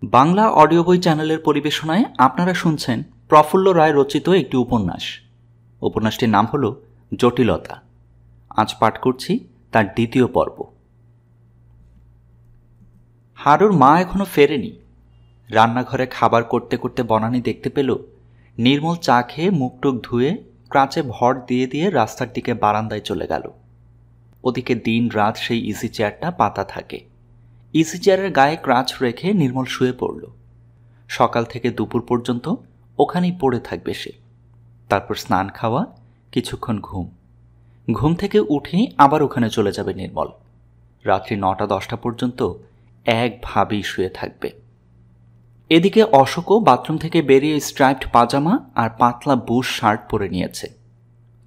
Bangla audio বই চ্যানেলের পরিবেশনায় আপনারা শুনছেন প্রফুল্ল রায় রচিত একটি উপন্যাস। উপন্যাসটির নাম হল জটিলতা। আজ পাঠ করছি তার দ্বিতীয় পর্ব। হারুর মা এখনো ফেরেনি। রান্নাঘরে খাবার করতে করতে বনানী দেখতে পেল নির্মল চা খেয়ে মুখটুক ধুয়ে ক্রাচে ভর দিয়ে দিয়ে রাস্তার দিকে বারান্দায় চলে গেল। ওদিকে দিন রাত সেই ইজি চেয়ারটা পাতা থাকে। ইজি চেয়ারের গায়ে ক্রাচ রেখে নির্মল শুয়ে পড়ল। সকাল থেকে দুপুর পর্যন্ত ওখানেই পড়ে থাকবে সে। তারপর স্নান, খাওয়া, কিছুক্ষণ ঘুম থেকে উঠেই আবার ওখানে চলে যাবে নির্মল। রাত্রি 9টা-10টা পর্যন্ত একভাবেই শুয়ে থাকবে। এদিকে অশোকও বাথরুম থেকে বেরিয়ে স্ট্রাইপড পাজামা আর পাতলা বুশ শার্ট পরে নিয়েছে।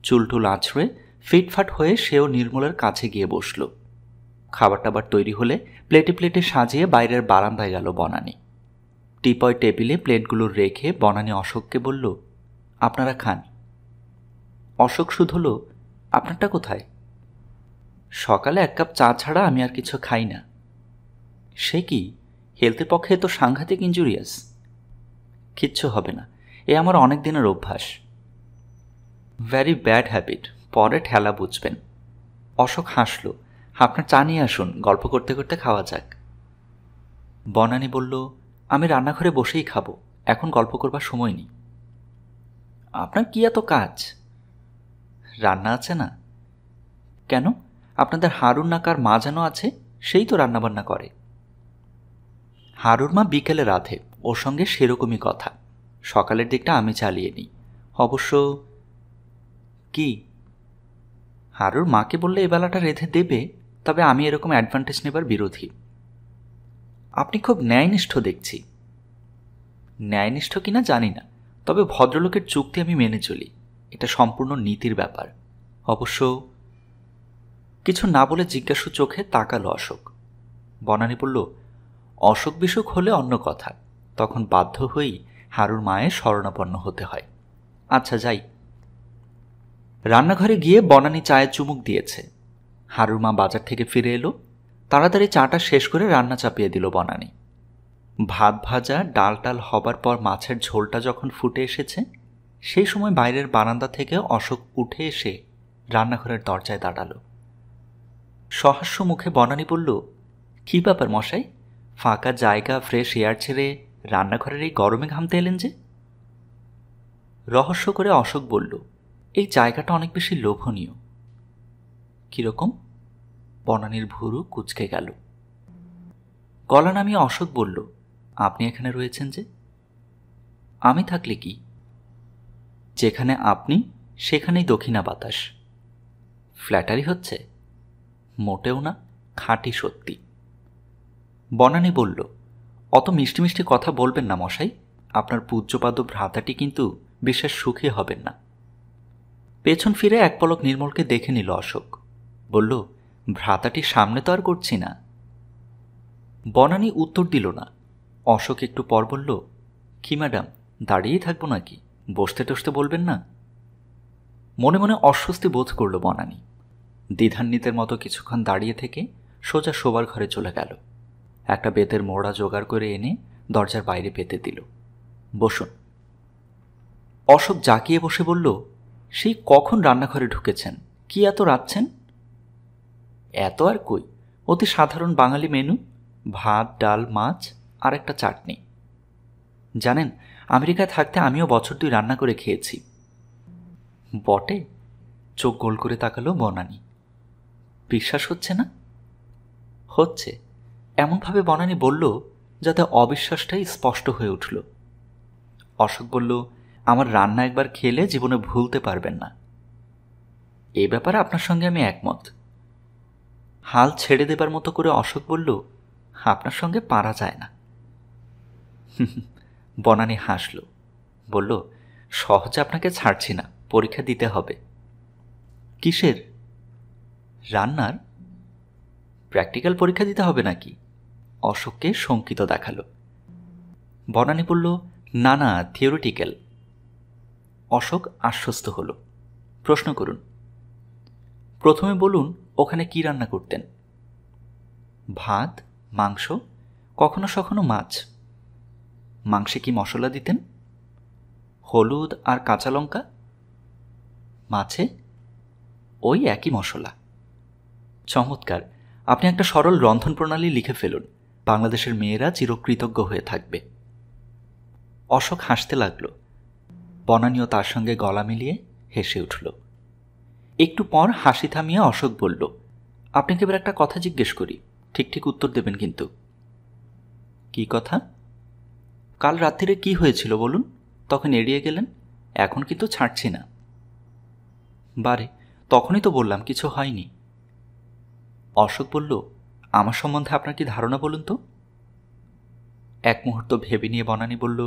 চুলটুল আছড়ে ফিটফাট হয়ে সেও নির্মলের কাছে গিয়ে বসল। খাবার টাবার তৈরি হলে প্লেটে প্লেটে সাজিয়ে বাইরের বারান্দায় গেল বনানী। টিপয় টেবিলে প্লেটগুলো রেখে বনানী অশোককে বলল, আপনারা খান। অশোক শুধল, আপনারটা কোথায়? সকালে 1 কাপ চা ছাড়া আমি আর কিছু খাই না। সে কি, হেলথের পক্ষে তো সাংঘাতিক ইনজুরিয়াস। কিচ্ছু হবে না, এ আমার অনেক দিনের অভ্যাস। ভ্যারি ব্যাড হ্যাবিট, পরে ঠেলা বুঝবেন। অশোক হাসল, আপনার চা নিয়ে আসুন, গল্প করতে করতে খাওয়া যাক। বনানী বলল, আমি রান্নাঘরে বসেই খাবো, এখন গল্প করবার সময় নেই। আপনার কি এত কাজ? রান্না আছে না? কেন, আপনাদের হারুর না কার মা যেন আছে, সেই তো রান্নাবান্না করে। হারুর মা বিকেলে রাধে, ওর সঙ্গে সেরকমই কথা। সকালের দিকটা আমি চালিয়ে নিই। অবশ্য কি, হারুর মাকে বললে এ বেলাটা রেঁধে দেবে, তবে আমি এরকম অ্যাডভান্টেজ নেবার বিরোধী। আপনি খুব ন্যায়নিষ্ঠ দেখছি। ন্যায়নিষ্ঠ কিনা জানি না, তবে ভদ্রলোকের চুক্তি আমি মেনে চলি, এটা সম্পূর্ণ নীতির ব্যাপার। অবশ্য কিছু না বলে জিজ্ঞাসু চোখে তাকালো অশোক। বনানী বলল, অসুখ বিসুখ হলে অন্য কথা, তখন বাধ্য হয়েই হারুর মায়ের শরণাপন্ন হতে হয়। আচ্ছা যাই। রান্নাঘরে গিয়ে বনানী চায়ের চুমুক দিয়েছে। হারুর মা বাজার থেকে ফিরে এলো। তাড়াতাড়ি চাটা শেষ করে রান্না চাপিয়ে দিল বনানী। ভাত ভাজা ডাল টাল হবার পর মাছের ঝোলটা যখন ফুটে এসেছে, সেই সময় বাইরের বারান্দা থেকে অশোক উঠে এসে রান্নাঘরের দরজায় দাঁড়ালো। সহাস্য মুখে বনানী বলল, কী ব্যাপার মশাই, ফাঁকা জায়গা, ফ্রেশ এয়ার ছেড়ে রান্নাঘরের এই গরমে ঘামতে এলেন যে? রহস্য করে অশোক বলল, এই জায়গাটা অনেক বেশি লোভনীয়। কীরকম? বনানীর ভুরু কুঁচকে গেল। গলা নামিয়ে অশোক বলল, আপনি এখানে রয়েছেন যে? আমি থাকলে কি? যেখানে আপনি সেখানেই দক্ষিণা বাতাস। ফ্ল্যাটারি হচ্ছে? মোটেও না, খাঁটি সত্যি। বনানী বলল, অত মিষ্টি মিষ্টি কথা বলবেন না মশাই, আপনার পূজ্যপাদ ভ্রাতাটি কিন্তু বিশেষ সুখী হবেন না। পেছন ফিরে এক পলক নির্মলকে দেখে নিল অশোক। বলল, ভ্রাতাটির সামনে তো আর করছি না। বনানী উত্তর দিল না। অশোক একটু পর বলল, কি ম্যাডাম, দাঁড়িয়েই থাকবো নাকি? বসতে টসতে বলবেন না? মনে মনে অস্বস্তি বোধ করল বনানী। দ্বিধান্বিতের মতো কিছুক্ষণ দাঁড়িয়ে থেকে সোজা শোবার ঘরে চলে গেল। একটা বেতের মোড়া জোগাড় করে এনে দরজার বাইরে পেতে দিল। বসুন। অশোক জাকিয়ে বসে বলল, সেই কখন রান্নাঘরে ঢুকেছেন, কি এত রাঁধছেন? এত আর কই, অতি সাধারণ বাঙালি মেনু, ভাত ডাল মাছ আর একটা চাটনি। জানেন, আমেরিকায় থাকতে আমিও বছর 2 রান্না করে খেয়েছি। বটে? চোখ গোল করে তাকালো বনানী। বিশ্বাস হচ্ছে না? হচ্ছে, এমনভাবে বনানী বলল যাতে অবিশ্বাসটাই স্পষ্ট হয়ে উঠল। অশোক বলল, আমার রান্না একবার খেলে জীবনে ভুলতে পারবেন না। এ ব্যাপারে আপনার সঙ্গে আমি একমত। হাল ছেড়ে দেবার মতো করে অশোক বলল, আপনার সঙ্গে পারা যায় না। বনানী হাসল, বলল, সহজে আপনাকে ছাড়ছি না, পরীক্ষা দিতে হবে। কিসের? রান্নার। প্র্যাকটিক্যাল পরীক্ষা দিতে হবে নাকি? অশোককে শঙ্কিত দেখালো। বনানী বলল, না না, থিওরিটিক্যাল। অশোক আশ্বস্ত হল। প্রশ্ন করুন। প্রথমে বলুন, ওখানে কি রান্না করতেন? ভাত, মাংস, কখনো সখনো মাছ। মাংসে কি মশলা দিতেন? হলুদ আর কাঁচা লঙ্কা। মাছে? ওই একই মশলা। চমৎকার, আপনি একটা সরল রন্ধন প্রণালী লিখে ফেলুন, বাংলাদেশের মেয়েরা চিরকৃতজ্ঞ হয়ে থাকবে। অশোক হাসতে লাগল। বনানীও তার সঙ্গে গলা মিলিয়ে হেসে উঠল। একটু পর হাসি থামিয়ে অশোক বলল, আপনাকে এবার একটা কথা জিজ্ঞেস করি, ঠিক ঠিক উত্তর দেবেন কিন্তু। কি কথা? কাল রাত্রিরে কি হয়েছিল বলুন, তখন এড়িয়ে গেলেন, এখন কিন্তু ছাড়ছি না। বারে, তখনই তো বললাম কিছু হয়নি। অশোক বলল, আমার সম্বন্ধে আপনার কি ধারণা বলুন তো? এক মুহূর্ত ভেবে নিয়ে বনানী বলল,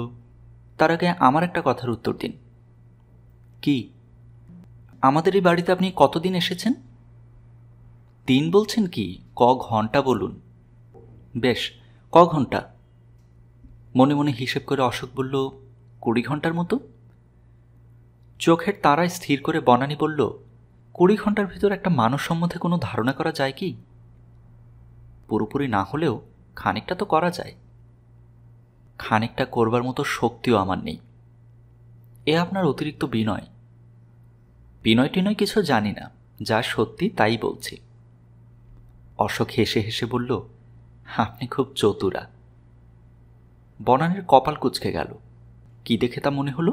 তার আগে আমার একটা কথার উত্তর দিন। কি? আমাদের এই বাড়িতে আপনি কতদিন এসেছেন? দিন বলছেন কি, ক ঘন্টা বলুন। বেশ, ক ঘন্টা? মনে মনে হিসেব করে অশোক বলল, 20 ঘন্টার মতো। চোখের তারায় স্থির করে বনানী বলল, 20 ঘন্টার ভিতর একটা মানুষ সম্বন্ধে কোনো ধারণা করা যায় কি? পুরোপুরি না হলেও খানিকটা তো করা যায়। খানিকটা করবার মতো শক্তিও আমার নেই। এ আপনার অতিরিক্ত বিনয়। বিনয় টিনয় কিছু জানি না, যা সত্যি তাই বলছি। অশোক হেসে হেসে বলল, আপনি খুব চতুরা। বনানীর কপাল কুঁচকে গেল। কি দেখে তা মনে হলো?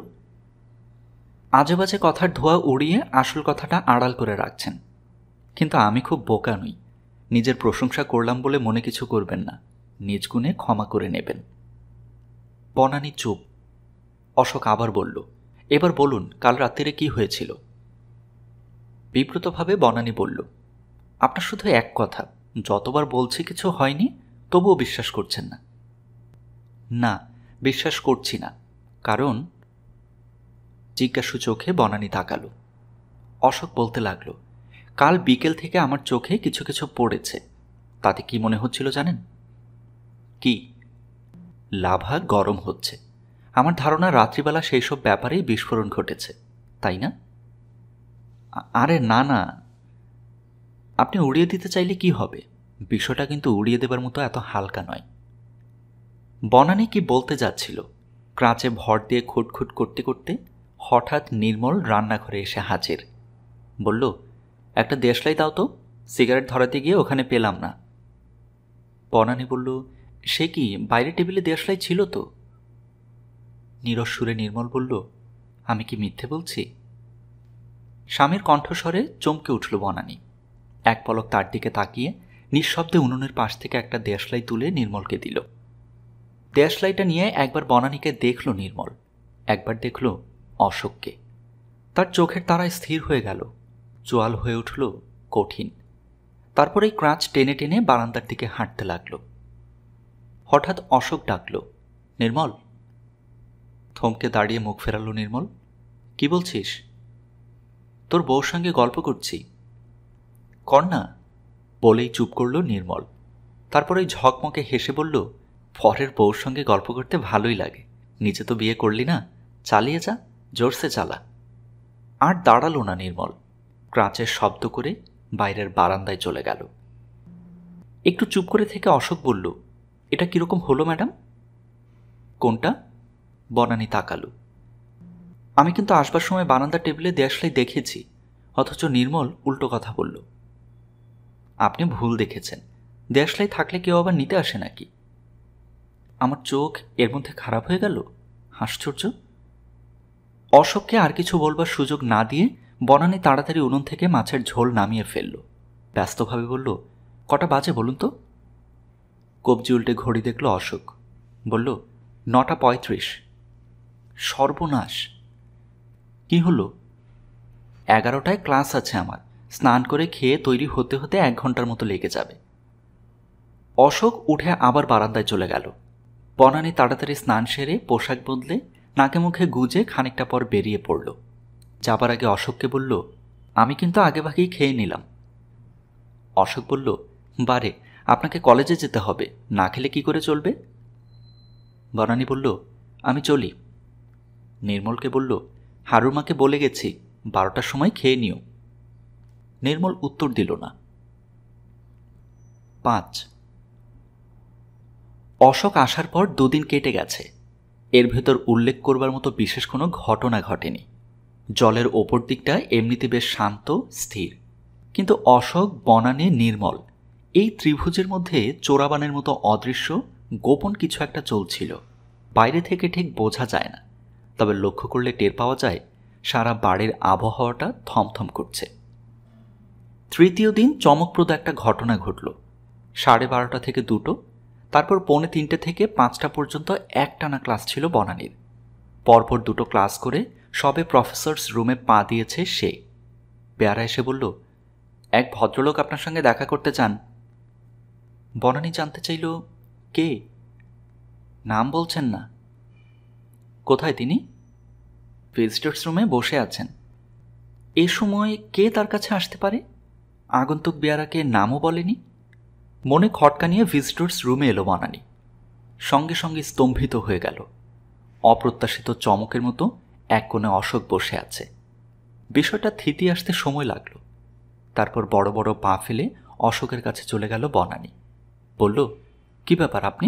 আজে বাজে কথার ধোঁয়া উড়িয়ে আসল কথাটা আড়াল করে রাখছেন। কিন্তু আমি খুব বোকা নই, নিজের প্রশংসা করলাম বলে মনে কিছু করবেন না, নিজ গুণে ক্ষমা করে নেবেন। বনানী চুপ। অশোক আবার বলল, এবার বলুন কাল রাত্রিরে কি হয়েছিল? বিব্রতভাবে বনানী বলল, আপনার শুধু এক কথা, যতবার বলছি কিছু হয়নি তবুও বিশ্বাস করছেন না। না, বিশ্বাস করছি না, কারণ। জিজ্ঞাসু চোখে বনানী তাকালো। অশোক বলতে লাগল, কাল বিকেল থেকে আমার চোখে কিছু কিছু পড়েছে। তাতে কি মনে হচ্ছিল জানেন? কি? লাভা গরম হচ্ছে। আমার ধারণা রাত্রিবেলা সেই সব ব্যাপারেই বিস্ফোরণ ঘটেছে, তাই না? আরে না না, আপনি উড়িয়ে দিতে চাইলে কি হবে, বিষয়টা কিন্তু উড়িয়ে দেবার মতো এত হালকা নয়। বনানী কি বলতে যাচ্ছিল, ক্রাঁচে ভর দিয়ে খুটখুট করতে করতে হঠাৎ নির্মল রান্নাঘরে এসে হাজির। বলল, একটা দেশলাই দাও তো, সিগারেট ধরাতে গিয়ে ওখানে পেলাম না। বনানী বলল, সে কি, বাইরে টেবিলে দেশলাই ছিল তো। নীরস সুরে নির্মল বলল, আমি কি মিথ্যে বলছি? স্বামীর কণ্ঠস্বরে চমকে উঠল বনানী। এক পলক তার দিকে তাকিয়ে নিঃশব্দে উনুনের পাশ থেকে একটা দেশলাই তুলে নির্মলকে দিল। দেশলাইটা নিয়ে একবার বনানীকে দেখল নির্মল, একবার দেখল অশোককে। তার চোখের তারায় স্থির হয়ে গেল, চোয়াল হয়ে উঠল কঠিন। তারপরে ক্রাঁচ টেনে টেনে বারান্দার দিকে হাঁটতে লাগল। হঠাৎ অশোক ডাকল, নির্মল। থমকে দাঁড়িয়ে মুখ ফেরালো নির্মল। কি বলছিস? তোর বউর সঙ্গে গল্প করছি। কর না, বলেই চুপ করল নির্মল। তারপর ওই ঝকমকে হেসে বলল, পরের বউর সঙ্গে গল্প করতে ভালোই লাগে, নিজে তো বিয়ে করলি না, চালিয়ে যা, জোরসে চালা। আর দাঁড়ালো না নির্মল, ক্রাঁচের শব্দ করে বাইরের বারান্দায় চলে গেল। একটু চুপ করে থেকে অশোক বলল, এটা কিরকম হলো ম্যাডাম? কোনটা? বনানী তাকালো। আমি কিন্তু আসবার সময় বারান্দার টেবিলে দেশলাই দেখেছি, অথচ নির্মল উল্টো কথা বলল। আপনি ভুল দেখেছেন, দেশলাই থাকলে কেউ আবার নিতে আসে নাকি? আমার চোখ এর মধ্যে খারাপ হয়ে গেল, আশ্চর্য। অশোককে আর কিছু বলবার সুযোগ না দিয়ে বনানী তাড়াতাড়ি উনুন থেকে মাছের ঝোল নামিয়ে ফেলল। ব্যস্তভাবে বলল, কটা বাজে বলুন তো? কবজি উল্টে ঘড়ি দেখল অশোক। বলল, 9:35। সর্বনাশ! কি হলো? 11টায় ক্লাস আছে আমার, স্নান করে খেয়ে তৈরি হতে হতে 1 ঘন্টার মতো লেগে যাবে। অশোক উঠে আবার বারান্দায় চলে গেল। বনানী তাড়াতাড়ি স্নান সেরে পোশাক বদলে নাকে মুখে গুজে খানিকটা পর বেরিয়ে পড়ল। যাবার আগে অশোককে বলল, আমি কিন্তু আগেভাগেই খেয়ে নিলাম। অশোক বলল, বারে, আপনাকে কলেজে যেতে হবে, না খেলে কি করে চলবে? বনানী বলল, আমি চলি। নির্মলকে বলল, হারুর মাকে বলে গেছি 12টার সময় খেয়ে নিও। নির্মল উত্তর দিল না। 5 অশোক আসার পর 2 দিন কেটে গেছে। এর ভেতর উল্লেখ করবার মতো বিশেষ কোনো ঘটনা ঘটেনি। জলের ওপর দিকটা এমনিতে বেশ শান্ত স্থির, কিন্তু অশোক, বনানী, নির্মল এই ত্রিভুজের মধ্যে চোরাবানের মতো অদৃশ্য গোপন কিছু একটা চলছিল। বাইরে থেকে ঠিক বোঝা যায় না, তবে লক্ষ্য করলে টের পাওয়া যায় সারা বাড়ির আবহাওয়াটা থমথম করছে। তৃতীয় দিন চমকপ্রদ একটা ঘটনা ঘটল। 12:30 থেকে 2টো, তারপর 2:45 থেকে 5টা পর্যন্ত একটানা ক্লাস ছিল বনানীর। পরপর 2টো ক্লাস করে সবে প্রফেসরস রুমে পা দিয়েছে সে। বেয়ারা এসে বলল, এক ভদ্রলোক আপনার সঙ্গে দেখা করতে চান। বনানী জানতে চাইল, কে? নাম বলছেন না। কোথায় তিনি? ভিজিটর্স রুমে বসে আছেন। এ সময় কে তার কাছে আসতে পারে? আগন্তুক বেয়ারাকে নামও বলেনি। মনে খটকা নিয়ে ভিজিটর্স রুমে এলো বনানী। সঙ্গে সঙ্গে স্তম্ভিত হয়ে গেল। অপ্রত্যাশিত চমকের মতো এক কোণে অশোক বসে আছে। বিষয়টা থিতি আসতে সময় লাগলো। তারপর বড় বড় পা ফেলে অশোকের কাছে চলে গেল বনানী। বলল, কি ব্যাপার আপনি?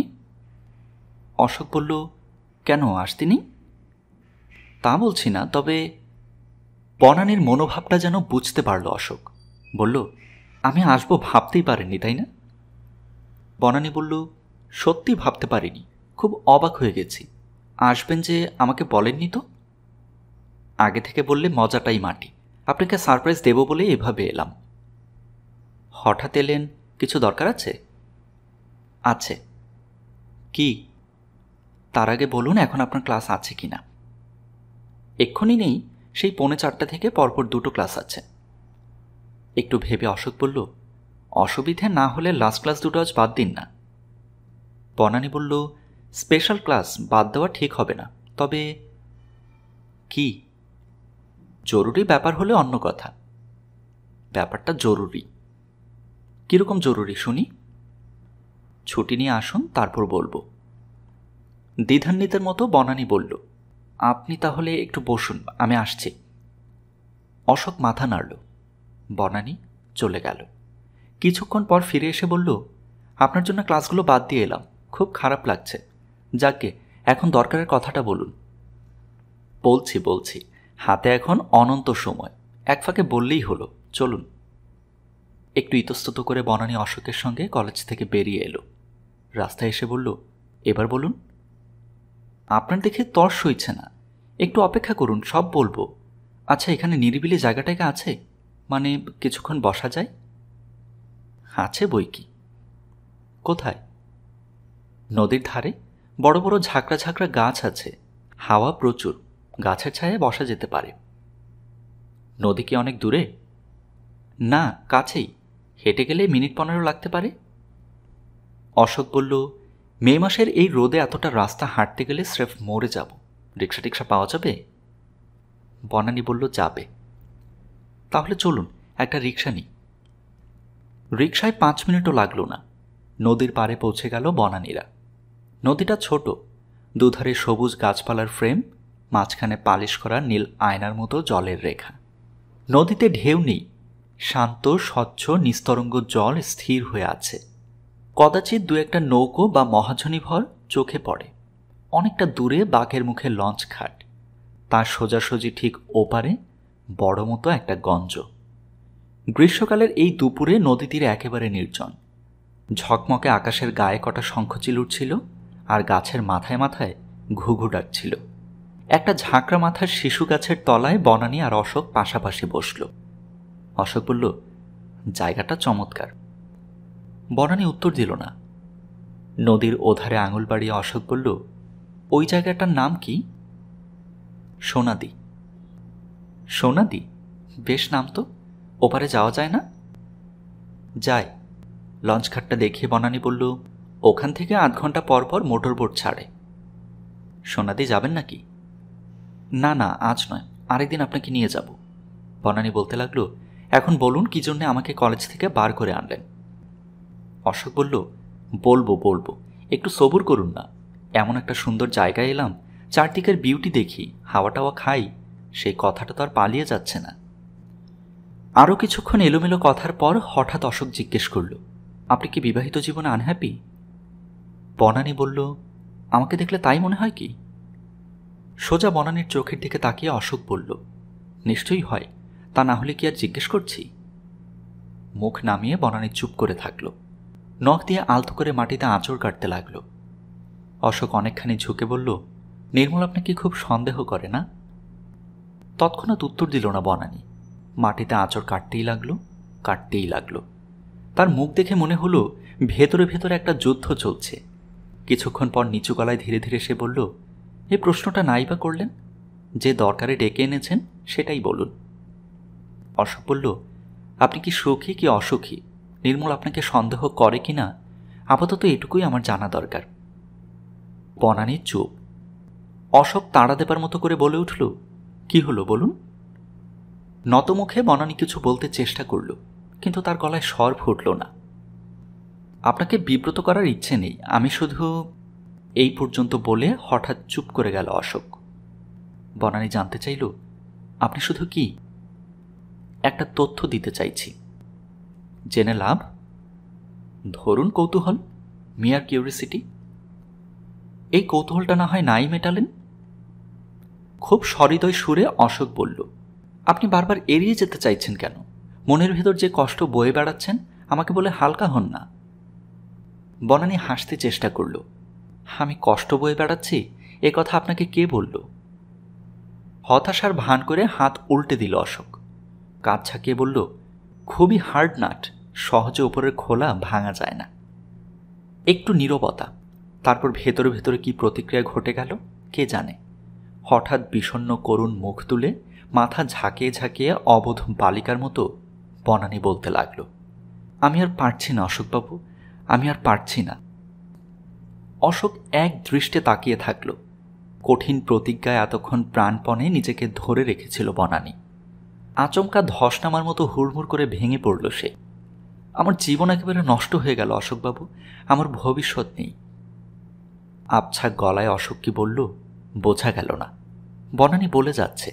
অশোক বলল, কেন আসতেনি? তা বলছি না, তবে বনানীর মনোভাবটা যেন বুঝতে পারল অশোক। বলল, আমি আসবো ভাবতেই পারেননি, তাই না? বনানী বলল, সত্যি ভাবতে পারিনি, খুব অবাক হয়ে গেছি। আসবেন যে আমাকে বলেননি তো। আগে থেকে বললে মজাটাই মাটি। আপনাকে সারপ্রাইজ দেব বলে এভাবে এলাম। হঠাৎ এলেন, কিছু দরকার আছে? আছে। কি? তার আগে বলুন এখন আপনার ক্লাস আছে কি না। এক্ষুনি নেই, সেই 3:45 থেকে পরপর 2টো ক্লাস আছে। একটু ভেবে অশোক বলল, অসুবিধে না হলে লাস্ট ক্লাস 2টো আজ বাদ দিন না। বনানী বলল, স্পেশাল ক্লাস বাদ দেওয়া ঠিক হবে না, তবে কি? জরুরি ব্যাপার হলে অন্য কথা। ব্যাপারটা জরুরি। কিরকম জরুরি শুনি? ছুটি নিয়ে আসুন, তারপর বলবো। দ্বিধান্বিতের মতো বনানী বলল, আপনি তাহলে একটু বসুন, আমি আসছি। অশোক মাথা নাড়ল। বনানী চলে গেল। কিছুক্ষণ পর ফিরে এসে বলল, আপনার জন্য ক্লাসগুলো বাদ দিয়ে এলাম, খুব খারাপ লাগছে। যাকে এখন দরকারের কথাটা বলুন। বলছি, হাতে এখন অনন্ত সময়, এক ফাঁকে বললেই হলো, চলুন। একটু ইতস্তত করে বনানী অশোকের সঙ্গে কলেজ থেকে বেরিয়ে এলো। রাস্তায় এসে বলল, এবার বলুন। আপনার দেখে তর সইছে না, একটু অপেক্ষা করুন, সব বলবো। আচ্ছা, এখানে নিরিবিলি জায়গাটাকে আছে, মানে কিছুক্ষণ বসা যায়? আছে বই কি। কোথায়? নদীর ধারে বড় বড় ঝাঁকড়া ঝাঁকড়া গাছ আছে, হাওয়া প্রচুর, গাছের ছায়ায় বসা যেতে পারে। নদী কি অনেক দূরে? না, কাছেই, হেঁটে গেলে মিনিট 15 লাগতে পারে। অশোক বলল, মে মাসের এই রোদে এতটা রাস্তা হাঁটতে গেলে স্রেফ মরে যাব। রিক্সা টিক্সা পাওয়া যাবে? বনানী বলল, যাবে। তাহলে চলুন, একটা রিক্সা নিই। রিক্সায় 5 মিনিটও লাগলো না। নদীর পাড়ে পৌঁছে গেল বনানীরা। নদীটা ছোট, দুধারে সবুজ গাছপালার ফ্রেম, মাঝখানে পালিশ করা নীল আয়নার মতো জলের রেখা। নদীতে ঢেউ নেই, শান্ত স্বচ্ছ নিস্তরঙ্গ জল স্থির হয়ে আছে। কদাচিৎ 2-একটা নৌকো বা মহাজনীভর চোখে পড়ে। অনেকটা দূরে বাঘের মুখে লঞ্চ ঘাট, তার সোজাসুজি ঠিক ওপারে বড় মতো একটা গঞ্জ। গ্রীষ্মকালের এই দুপুরে নদী তীরে একেবারে নির্জন। ঝকমকে আকাশের গায়ে কটা শঙ্খচিল উঠছিল, আর গাছের মাথায় মাথায় ঘুঘু ডাকছিল। একটা ঝাঁকড়া মাথার শিশু গাছের তলায় বনানী আর অশোক পাশাপাশি বসল। অশোক বলল, জায়গাটা চমৎকার। বনানী উত্তর দিল না। নদীর ওধারে আঙুল বাড়িয়ে অশোক বলল, ওই জায়গাটার নাম কি? সোনাদি। সোনাদি? বেশ নাম তো, ওপারে যাওয়া যায় না? যায়। লঞ্চঘাটটা দেখিয়ে বনানী বলল, ওখান থেকে 8 ঘন্টা পর পর মোটর বোট ছাড়ে। সোনাদি যাবেন নাকি? না না, আজ নয়, আরেকদিন আপনাকে নিয়ে যাব। বনানী বলতে লাগলো, এখন বলুন কি জন্য আমাকে কলেজ থেকে বার করে আনলেন। অশোক বলল, বলবো, একটু সবুর করুন না। এমন একটা সুন্দর জায়গায় এলাম, চারদিকের বিউটি দেখি, হাওয়া টাওয়া খাই, সেই কথাটা তো আর পালিয়ে যাচ্ছে না। আরও কিছুক্ষণ এলোমেলো কথার পর হঠাৎ অশোক জিজ্ঞেস করল, আপনি কি বিবাহিত জীবনে আনহ্যাপি? বনানী বলল, আমাকে দেখলে তাই মনে হয় কি? সোজা বনানীর চোখের দিকে তাকিয়ে অশোক বলল, নিশ্চয়ই হয়, তা না হলে কি আর জিজ্ঞেস করছি? মুখ নামিয়ে বনানী চুপ করে থাকল। নখ দিয়ে আলতো করে মাটিতে আঁচড় কাটতে লাগল। অশোক অনেকখানি ঝুঁকে বলল, নির্মল আপনাকে খুব সন্দেহ করে না? তৎক্ষণাৎ উত্তর দিল না বনানী। মাটিতে আঁচড় কাটতেই লাগলো। তার মুখ দেখে মনে হলো ভেতরে ভেতরে একটা যুদ্ধ চলছে। কিছুক্ষণ পর নিচু গলায় ধীরে ধীরে সে বলল, এই প্রশ্নটা নাই বা করলেন? যে দরকারে ডেকে এনেছেন সেটাই বলুন। অশোক বলল, আপনি কি সুখী কি অসুখী, নির্মল আপনাকে সন্দেহ করে কি না, আপাতত এটুকুই আমার জানা দরকার। বনানী চুপ। অশোক তাড়া দেবার মতো করে বলে উঠল, কি হলো বলুন। নতমুখে বনানী কিছু বলতে চেষ্টা করল, কিন্তু তার গলায় স্বর ফুটল না। আপনাকে বিব্রত করার ইচ্ছে নেই, আমি শুধু, এই পর্যন্ত বলে হঠাৎ চুপ করে গেল অশোক। বনানী জানতে চাইল, আপনি শুধু কি? একটা তথ্য দিতে চাইছি। জেনে লাভ? ধরুন কৌতূহল, মিয়ার কিউরিসিটি। এই কৌতূহলটা না হয় নাই মেটালেন? খুব সহৃদয় সুরে অশোক বলল, আপনি বারবার এড়িয়ে যেতে চাইছেন কেন? মনের ভেতর যে কষ্ট বয়ে বেড়াচ্ছেন, আমাকে বলে হালকা হন না। বনানী হাসতে চেষ্টা করল। আমি কষ্ট বয়ে বেড়াচ্ছি এ কথা আপনাকে কে বলল? হতাশার ভান করে হাত উল্টে দিল অশোক। কাঁধ ঝাঁকিয়ে বলল, খুবই হার্ড নাট, সহজে ওপরের খোলা ভাঙা যায় না। একটু নীরবতা, তারপর ভেতরে ভেতরে কি প্রতিক্রিয়া ঘটে গেল কে জানে। হঠাৎ বিষণ্ণ করুণ মুখ তুলে মাথা ঝাঁকিয়ে ঝাঁকিয়ে অবোধ বালিকার মতো বনানী বলতে লাগল, আমি আর পারছি না অশোকবাবু, আমি আর পারছি না। অশোক এক দৃষ্টে তাকিয়ে থাকল। কঠিন প্রতিজ্ঞায় এতক্ষণ প্রাণপণে নিজেকে ধরে রেখেছিল বনানী। আচমকা ধস নামার মতো হুড়মুড় করে ভেঙে পড়ল সে। আমার জীবন একেবারে নষ্ট হয়ে গেল অশোকবাবু, আমার ভবিষ্যৎ নেই। আবছা গলায় অশোক কি বলল বোঝা গেল না। বনানী বলে যাচ্ছে,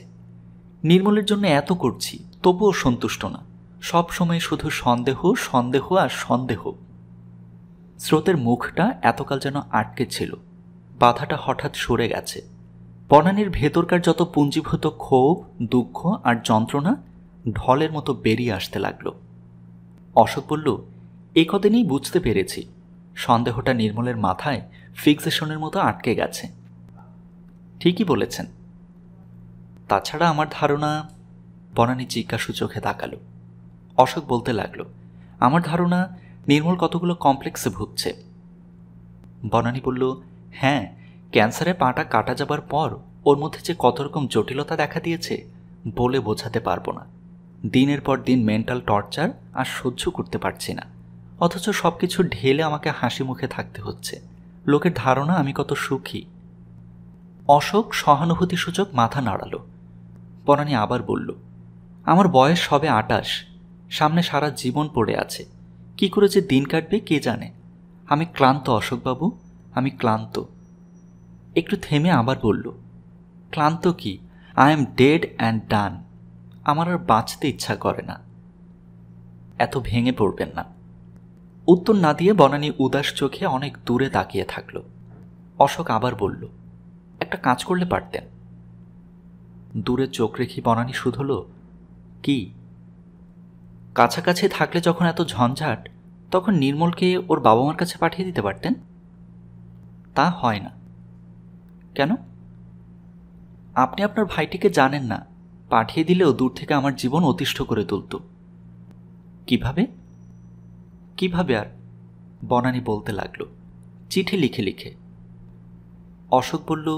নির্মলের জন্য এত করছি তবুও সন্তুষ্ট না, সব সময় শুধু সন্দেহ সন্দেহ আর সন্দেহ। স্রোতের মুখটা এতকাল যেন আটকে ছিল, বাধাটা হঠাৎ সরে গেছে। বনানীর ভেতরকার যত পুঞ্জীভূত ক্ষোভ দুঃখ আর যন্ত্রণা ঢলের মতো বেরিয়ে আসতে লাগল। অশোক বলল, এ কদিনই বুঝতে পেরেছি সন্দেহটা নির্মলের মাথায় ফিক্সেশনের মতো আটকে গেছে। ঠিকই বলেছেন। তাছাড়া আমার ধারণা, বনানী জিজ্ঞাসু চোখে তাকালো। অশোক বলতে লাগলো, আমার ধারণা নির্মল কতগুলো কমপ্লেক্সে ভুগছে। বনানী বলল, হ্যাঁ, ক্যান্সারে পাটা কাটা যাবার পর ওর মধ্যে যে কত রকম জটিলতা দেখা দিয়েছে বলে বোঝাতে পারবো না। দিনের পর দিন মেন্টাল টর্চার আর সহ্য করতে পারছি না, অথচ সব কিছু ঢেলে আমাকে হাসি মুখে থাকতে হচ্ছে। লোকের ধারণা আমি কত সুখী। অশোক সহানুভূতিসূচক মাথা নাড়ালো। বনানী আবার বলল, আমার বয়স সবে 28, সামনে সারা জীবন পড়ে আছে, কি করে যে দিন কাটবে কে জানে। আমি ক্লান্ত অশোকবাবু, আমি ক্লান্ত। একটু থেমে আবার বলল, ক্লান্ত কি, আই এম ডেড অ্যান্ড ডান। আমার আর বাঁচতে ইচ্ছা করে না। এত ভেঙে পড়বেন না। উত্তর না দিয়ে বনানী উদাস চোখে অনেক দূরে তাকিয়ে থাকল। অশোক আবার বলল, একটা কাজ করলে পারতেন। দূরে চোখ রেখে বনানী শুধল, কি? কাছাকাছি থাকলে যখন এত ঝঞ্ঝাট, তখন নির্মলকে ওর বাবা মার কাছে পাঠিয়ে দিতে পারতেন। তা হয় না। কেন? আপনি আপনার ভাইটিকে জানেন না, পাঠিয়ে দিলেও দূর থেকে আমার জীবন অতিষ্ঠ করে তুলত। কিভাবে? কিভাবে আর? বনানী বলতে লাগলো, চিঠি লিখে লিখে। অশোক বলল,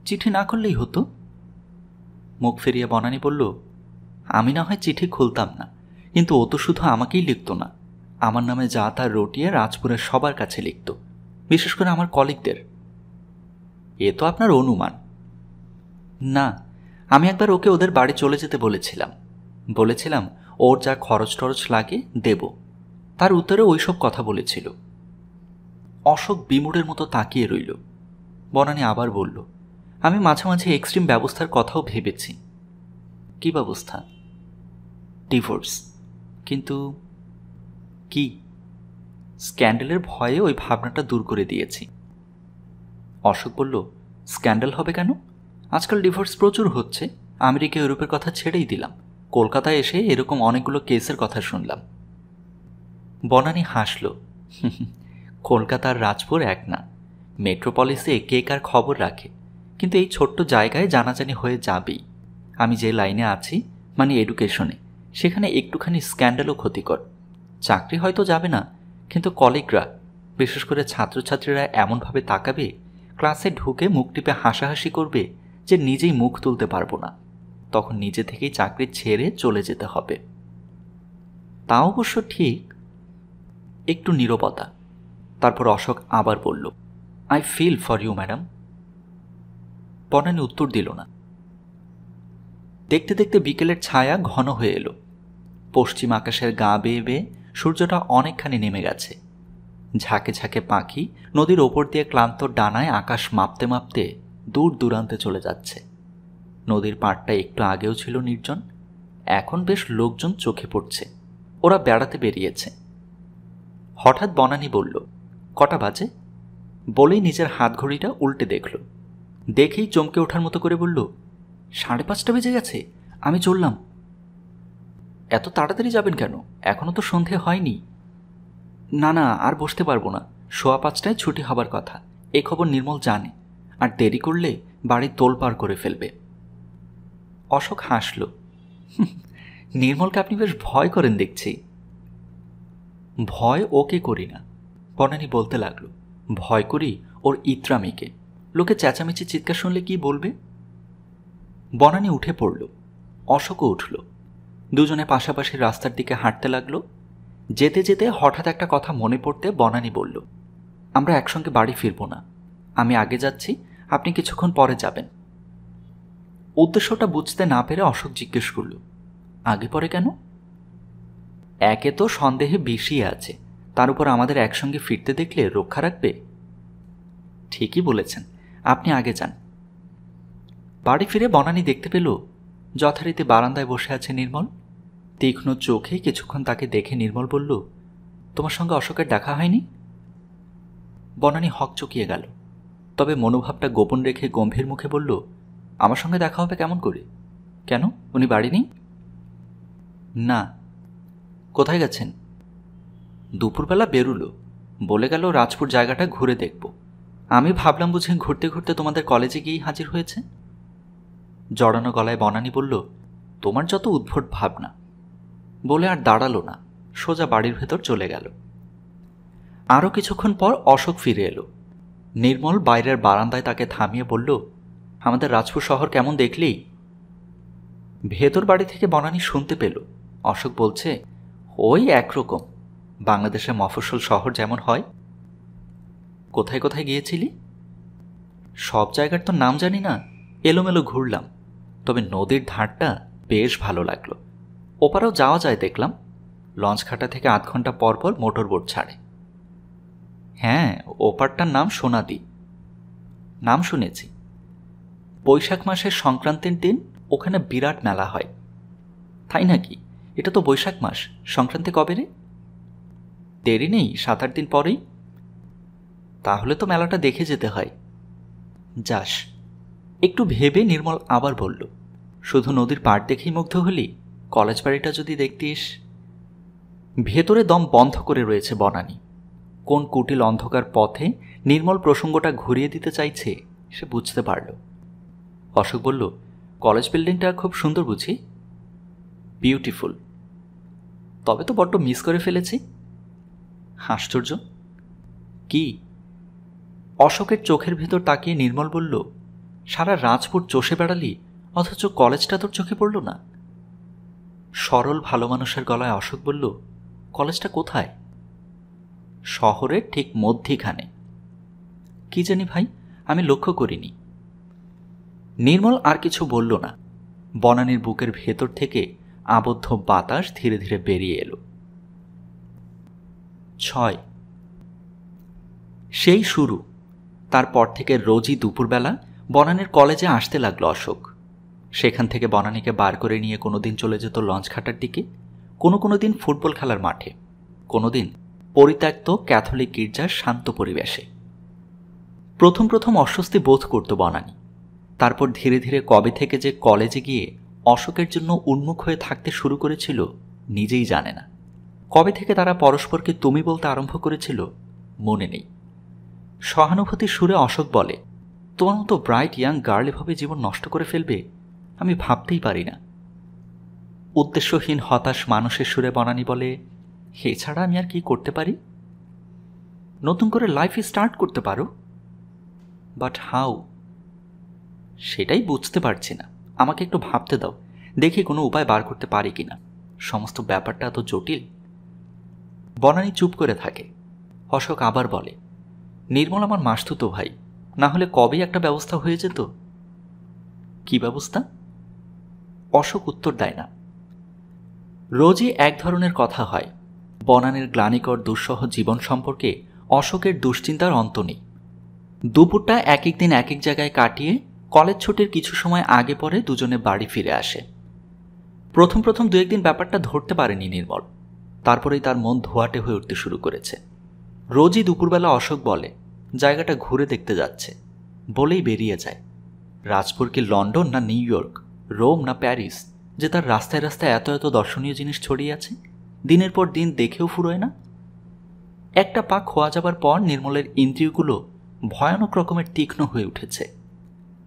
চিঠি না করলেই হতো। মুখ ফিরিয়ে বনানী বলল, আমি না হয় চিঠি খুলতাম না, কিন্তু ও তো শুধু আমাকেই লিখত না, আমার নামে যা তা রটিয়ে রাজপুরের সবার কাছে লিখত, বিশেষ করে আমার কলিগদের। এ তো আপনার অনুমান। না, আমি একবার ওকে ওদের বাড়ি চলে যেতে বলেছিলাম ওর যা খরচ টরচ লাগে দেব। তার উত্তরে ওইসব কথা বলেছিল। অশোক বিমূঢ়ের মতো তাকিয়ে রইল। বনানী আবার বলল, আমি মাঝে মাঝে এক্সট্রিম ব্যবস্থার কথাও ভেবেছি। কি ব্যবস্থা? ডিভোর্স। কিন্তু কি? স্ক্যান্ডেলের ভয়ে ওই ভাবনাটা দূর করে দিয়েছি। অশোক বলল, স্ক্যান্ডেল হবে কেন? আজকাল ডিভোর্স প্রচুর হচ্ছে। আমেরিকা ইউরোপের কথা ছেড়েই দিলাম, কলকাতায় এসে এরকম অনেকগুলো কেসের কথা শুনলাম। বনানী হাসল। কলকাতার রাজপুর এক না, মেট্রোপলিসে কে কার খবর রাখে, কিন্তু এই ছোট্ট জায়গায় জানাজানি হয়ে যাবেই। আমি যে লাইনে আছি, মানে এডুকেশনে, সেখানে একটুখানি স্ক্যান্ডালও ক্ষতিকর। চাকরি হয়তো যাবে না, কিন্তু কলিগরা, বিশেষ করে ছাত্রছাত্রীরা এমনভাবে তাকাবে, ক্লাসে ঢুকে মুখ টিপে হাসাহাসি করবে যে নিজেই মুখ তুলতে পারবো না। তখন নিজে থেকেই চাকরি ছেড়ে চলে যেতে হবে। তা অবশ্য ঠিক। একটু নীরবতা, তারপর অশোক আবার বলল, I feel for you madam. Banani উত্তর দিল না। দেখতে দেখতে বিকেলের ছায়া ঘন হয়ে এলো। পশ্চিম আকাশের গা বেয়ে বেয়ে সূর্যটা অনেকখানি নেমে গেছে। ঝাঁকে ঝাঁকে পাখি নদীর ওপর দিয়ে ক্লান্ত ডানায় আকাশ মাপতে মাপতে দূর দূরান্তে চলে যাচ্ছে। নদীর পাড়টা একটু আগেও ছিল নির্জন, এখন বেশ লোকজন চোখে পড়ছে। ওরা বেড়াতে বেরিয়েছে। হঠাৎ বনানী বলল, কটা বাজে? বলেই নিজের হাত ঘড়িটা উল্টে দেখল। দেখেই চমকে ওঠার মতো করে বলল, 5:30 বেজে গেছে, আমি চললাম। এত তাড়াতাড়ি যাবেন কেন? এখনো তো সন্ধে হয়নি। না না, আর বসতে পারবো না, 5:15টায় ছুটি হবার কথা। এই খবর নির্মল জানে, আর দেরি করলে বাড়ি তোলপাড় করে ফেলবে। অশোক হাসল। নির্মলকে আপনি বেশ ভয় করেন দেখছি। ভয় ওকে করি না, বনানী বলতে লাগলো, ভয় করি ওর ইত্রামিকে। লোকে চেঁচামেচি চিৎকার শুনলে কি বলবে? বনানী উঠে পড়ল, অশোকও উঠল। দুজনে পাশাপাশি রাস্তার দিকে হাঁটতে লাগলো। যেতে যেতে হঠাৎ একটা কথা মনে পড়তে বনানী বলল, আমরা একসঙ্গে বাড়ি ফিরব না। আমি আগে যাচ্ছি, আপনি কিছুক্ষণ পরে যাবেন। উদ্দেশ্যটা বুঝতে না পেরে অশোক জিজ্ঞেস করল, আগে পরে কেন? একে তো সন্দেহে বিষিয়ে আছে, তার উপর আমাদের একসঙ্গে ফিরতে দেখলে রক্ষা রাখবে। ঠিকই বলেছেন, আপনি আগে যান। বাড়ি ফিরে বনানী দেখতে পেল যথারীতি বারান্দায় বসে আছে নির্মল। তীক্ষ্ণ চোখে কিছুক্ষণ তাকে দেখে নির্মল বলল, তোমার সঙ্গে অশোকের দেখা হয়নি? বনানী হকচকিয়ে গেল, তবে মনোভাবটা গোপন রেখে গম্ভীর মুখে বলল, আমার সঙ্গে দেখা হবে কেমন করে? কেন, উনি বাড়ি নেই? না। কোথায় গেছেন? দুপুরবেলা বেরুলো, বলে গেল রাজপুর জায়গাটা ঘুরে দেখব। আমি ভাবলাম বুঝে ঘুরতে ঘুরতে তোমাদের কলেজে গিয়েই হাজির হয়েছে। জড়ানো গলায় বনানী বলল, তোমার যত উদ্ভট ভাবনা। বলে আর দাঁড়ালো না, সোজা বাড়ির ভেতর চলে গেল। আরও কিছুক্ষণ পর অশোক ফিরে এলো। নির্মল বাইরের বারান্দায় তাকে থামিয়ে বলল, আমাদের রাজপুর শহর কেমন দেখলি? ভেতর বাড়ি থেকে বনানী শুনতে পেল অশোক বলছে, ওই একরকম, বাংলাদেশের মফস্বল শহর যেমন হয়। কোথায় কোথায় গিয়েছিলি? সব জায়গার তো নাম জানি না, এলোমেলো ঘুরলাম, তবে নদীর ধারটা বেশ ভালো লাগলো। ওপারেও যাওয়া যায় দেখলাম, লঞ্চঘাটা থেকে 8 ঘন্টা পর পর মোটর বোট ছাড়ে। হ্যাঁ, ওপারটার নাম সোনাদি। নাম শুনেছি। বৈশাখ মাসের সংক্রান্তির দিন ওখানে বিরাট মেলা হয়। তাই নাকি? এটা তো বৈশাখ মাস, সংক্রান্তি কবে রে? দেরি নেই, 7-8 দিন পরেই। তাহলে তো মেলাটা দেখে যেতে হয়। যাস। একটু ভেবে নির্মল আবার বলল, শুধু নদীর পাড় দেখেই মুগ্ধ হলি? কলেজ বাড়িটা যদি দেখতিস। ভেতরে দম বন্ধ করে রয়েছে বনানী। কোন কুটিল অন্ধকার পথে নির্মল প্রসঙ্গটা ঘুরিয়ে দিতে চাইছে সে বুঝতে পারল। অশোক বলল, কলেজ বিল্ডিংটা খুব সুন্দর বুঝি? বিউটিফুল। তবে তো বড্ড মিস করে ফেলেছি। আশ্চর্য। কি? অশোকের চোখের ভেতর তাকিয়ে নির্মল বলল, সারা রাজপুর চষে বেড়ালি, অথচ কলেজটা তোর চোখে পড়ল না। সরল ভালো মানুষের গলায় অশোক বলল, কলেজটা কোথায়? শহরের ঠিক মধ্যিখানে। কি জানি ভাই, আমি লক্ষ্য করিনি। নির্মল আর কিছু বলল না। বনানীর বুকের ভেতর থেকে আবদ্ধ বাতাস ধীরে ধীরে বেরিয়ে এলো। 6 সেই শুরু। তারপর থেকে রোজই দুপুরবেলা বনানীর কলেজে আসতে লাগলো অশোক। সেখান থেকে বনানীকে বার করে নিয়ে কোনোদিন চলে যেত লঞ্চঘাটার দিকে, কোনো দিন ফুটবল খেলার মাঠে, কোনোদিন পরিত্যক্ত ক্যাথলিক গির্জার শান্ত পরিবেশে। প্রথম প্রথম অস্বস্তি বোধ করত বনানী, তারপর ধীরে ধীরে কবে থেকে যে কলেজে গিয়ে অশোকের জন্য উন্মুখ হয়ে থাকতে শুরু করেছিল নিজেই জানে না। কবে থেকে তারা পরস্পরকে তুমি বলতে আরম্ভ করেছিল মনে নেই। সহানুভূতির সুরে অশোক বলে, তোমার মতো ব্রাইট ইয়াং গার্ল এভাবে জীবন নষ্ট করে ফেলবে আমি ভাবতেই পারি না। উদ্দেশ্যহীন হতাশ মানুষের সুরে বনানী বলে, এছাড়া আমি আর কি করতে পারি? নতুন করে লাইফ স্টার্ট করতে পারো, বাট হাউ? সেটাই বুঝতে পারছি না, আমাকে একটু ভাবতে দাও, দেখি কোনো উপায় বার করতে পারি কিনা। সমস্ত ব্যাপারটা এত জটিল। বনানী চুপ করে থাকে। অশোক আবার বলে, নির্মল আমার মাসতুতো ভাই, না হলে কবেই একটা ব্যবস্থা হয়ে যেত। কি ব্যবস্থা? অশোক উত্তর দেয় না। রোজই এক ধরনের কথা হয়। বনানীর গ্লানিকর দুঃসহ জীবন সম্পর্কে অশোকের দুশ্চিন্তার অন্ত নেই। দুপুরটা এক এক দিন এক এক জায়গায় কাটিয়ে কলেজ ছুটির কিছু সময় আগে পরে দুজনে বাড়ি ফিরে আসে। প্রথম প্রথম দু একদিন ব্যাপারটা ধরতে পারেনি নির্মল, তারপরেই তার মন ধোয়াটে হয়ে উঠতে শুরু করেছে। রোজই দুপুরবেলা অশোক বলে জায়গাটা ঘুরে দেখতে যাচ্ছে, বলেই বেরিয়ে যায়। রাজপুর কি লন্ডন না নিউ ইয়র্ক, রোম না প্যারিস, যে তার রাস্তায় রাস্তায় এত এত দর্শনীয় জিনিস ছড়িয়ে আছে, দিনের পর দিন দেখেও ফুরোয় না। একটা পা খোয়া যাবার পর নির্মলের ইন্দ্রিয়গুলো ভয়ানক রকমের তীক্ষ্ণ হয়ে উঠেছে।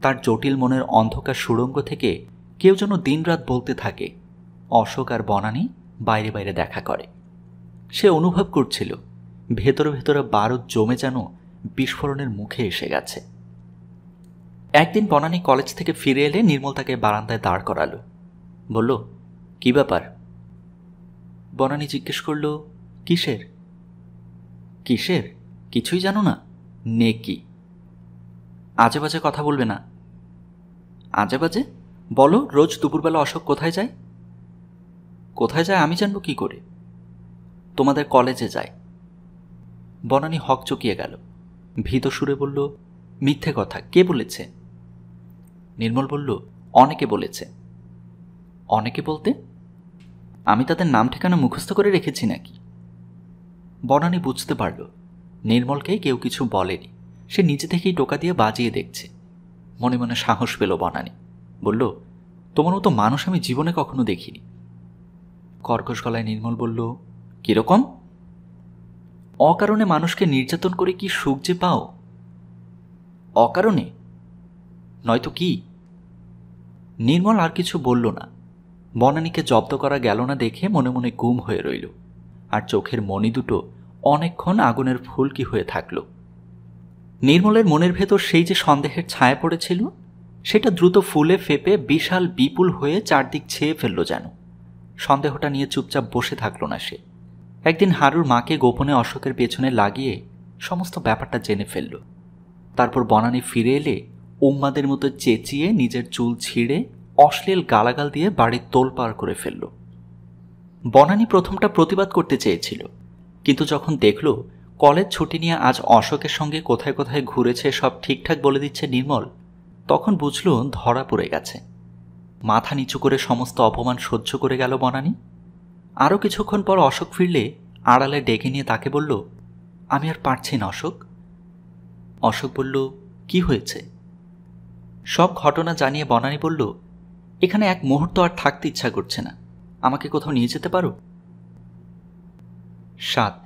তার জটিল মনের অন্ধকার সুড়ঙ্গ থেকে কেউ যেন দিনরাত বলতে থাকে, অশোক আর বনানী বাইরে বাইরে দেখা করে। সে অনুভব করছিল ভেতরে ভেতরে বারুদ জমে যেন বিস্ফোরণের মুখে এসে গেছে। একদিন বনানী কলেজ থেকে ফিরে এলে নির্মল তাকে বারান্দায় দাঁড় করালো। বলল, কি ব্যাপার? বনানী জিজ্ঞেস করল, কিসের? কিসের? কিছুই জানো না? নে কি? আজে বাজে কথা বলবে না। আজে বাজে? বলো, রোজ দুপুরবেলা অশোক কোথায় যায়? কোথায় যায় আমি জানবো কি করে? তোমাদের কলেজে যায়। বনানী হক চকিয়ে গেল। ভীত সুরে বলল, মিথ্যে কথা, কে বলেছে? নির্মল বলল, অনেকে বলেছে। অনেকে বলতে? আমি তাদের নাম ঠিকানা মুখস্থ করে রেখেছি নাকি? বনানী বুঝতে পারল নির্মলকে কেউ কিছু বলেনি, সে নিজে থেকেই টোকা দিয়ে বাজিয়ে দেখছে। মনে মনে সাহস পেল বনানী। বলল, তোমার মতো মানুষ আমি জীবনে কখনো দেখিনি। কর্কশ গলায় নির্মল বলল, কিরকম? অকারণে মানুষকে নির্যাতন করে কি সুখ যে পাও? অকারণে? নয়তো কি? নির্মল আর কিছু বলল না। বনানীকে জব্দ করা গেল না দেখে মনে মনে গুম হয়ে রইল, আর চোখের মণি দুটো অনেকক্ষণ আগুনের ফুলকি হয়ে থাকল। নির্মলের মনের ভেতর সেই যে সন্দেহের ছায়া পড়েছিল, সেটা দ্রুত ফুলে ফেপে বিশাল বিপুল হয়ে চারদিক ছেয়ে ফেলল যেন। সন্দেহটা নিয়ে চুপচাপ বসে থাকল না সে। একদিন হারুর মাকে গোপনে অশোকের পেছনে লাগিয়ে সমস্ত ব্যাপারটা জেনে ফেলল। তারপর বনানী ফিরে এলে উম্মাদের মতো চেঁচিয়ে নিজের চুল ছিঁড়ে অশ্লীল গালাগাল দিয়ে বাড়ির তোলপাড় করে ফেলল। বনানী প্রথমটা প্রতিবাদ করতে চেয়েছিল, কিন্তু যখন দেখল কলেজ ছুটি নিয়ে আজ অশোকের সঙ্গে কোথায় কোথায় ঘুরেছে সব ঠিকঠাক বলে দিচ্ছে নির্মল, তখন বুঝল ধরা পড়ে গেছে। মাথা নিচু করে সমস্ত অপমান সহ্য করে গেল বনানী। আরও কিছুক্ষণ পর অশোক ফিরলে আড়ালে ডেকে নিয়ে তাকে বলল, আমি আর পারছি না অশোক। অশোক বলল, কি হয়েছে? সব ঘটনা জানিয়ে বনানী বলল, এখানে এক মুহূর্ত আর থাকতে ইচ্ছা করছে না, আমাকে কোথাও নিয়ে যেতে পারো? 7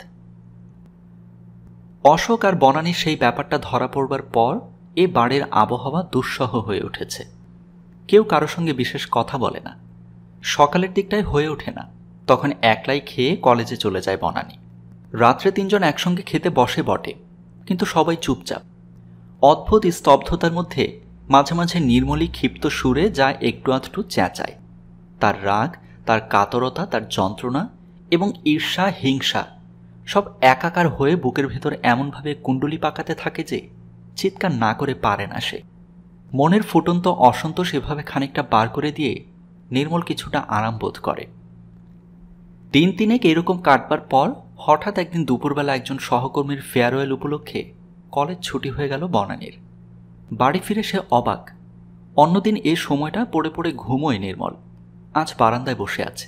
অশোক আর বনানীর সেই ব্যাপারটা ধরা পড়বার পর এ বাড়ির আবহাওয়া দুঃসহ হয়ে উঠেছে। কেউ কারো সঙ্গে বিশেষ কথা বলে না। সকালের দিকটায় হয়ে ওঠে না, তখন একলাই খেয়ে কলেজে চলে যায় বনানী। রাত্রে তিনজন একসঙ্গে খেতে বসে বটে, কিন্তু সবাই চুপচাপ। অদ্ভুত স্তব্ধতার মধ্যে মাঝে মাঝে নির্মলী ক্ষিপ্ত সুরে যা একটু আধটু চেঁচায়। তার রাগ, তার কাতরতা, তার যন্ত্রণা এবং ঈর্ষা হিংসা সব একাকার হয়ে বুকের ভেতর এমনভাবে কুণ্ডলি পাকাতে থাকে যে চিৎকার না করে পারে না সে। মনের ফুটন্ত অসন্তোষ এভাবে খানিকটা বার করে দিয়ে নির্মল কিছুটা আরাম বোধ করে। দিন তিনেক এরকম কাটবার পর হঠাৎ একদিন দুপুরবেলা একজন সহকর্মীর ফেয়ারওয়েল উপলক্ষে কলেজ ছুটি হয়ে গেল বনানীর। বাড়ি ফিরে সে অবাক। অন্যদিন এ সময়টা পড়ে পড়ে ঘুমোয় নির্মল, আজ বারান্দায় বসে আছে।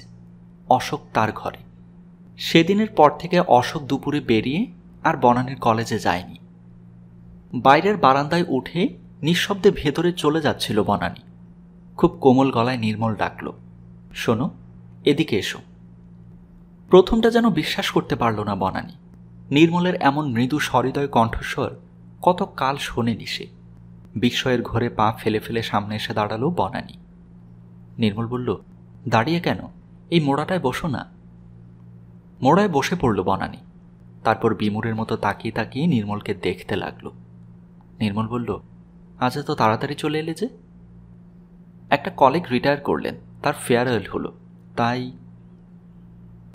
অশোক তার ঘরে। সেদিনের পর থেকে অশোক দুপুরে বেরিয়ে আর বনানীর কলেজে যায়নি। বাইরের বারান্দায় উঠে নিঃশব্দে ভেতরে চলে যাচ্ছিল বনানী। খুব কোমল গলায় নির্মল ডাকল, শোনো, এদিকে এসো। প্রথমটা যেন বিশ্বাস করতে পারল না বনানী। নির্মলের এমন মৃদু সহৃদয় কণ্ঠস্বর কত কাল শোনেনি সে। বিস্ময়ের ঘোরে পা ফেলে ফেলে সামনে এসে দাঁড়ালো বনানী। নির্মল বলল, দাঁড়িয়ে কেন, এই মোড়াটায় বসো না। মোড়ায় বসে পড়ল বনানী। তারপর বিমূঢ়ের মতো তাকিয়ে তাকিয়ে নির্মলকে দেখতে লাগলো। নির্মল বলল, আজ এত তাড়াতাড়ি চলে এলে যে? একটা কলিগ রিটায়ার করলেন, তার ফেয়ারওয়েল হলো, তাই।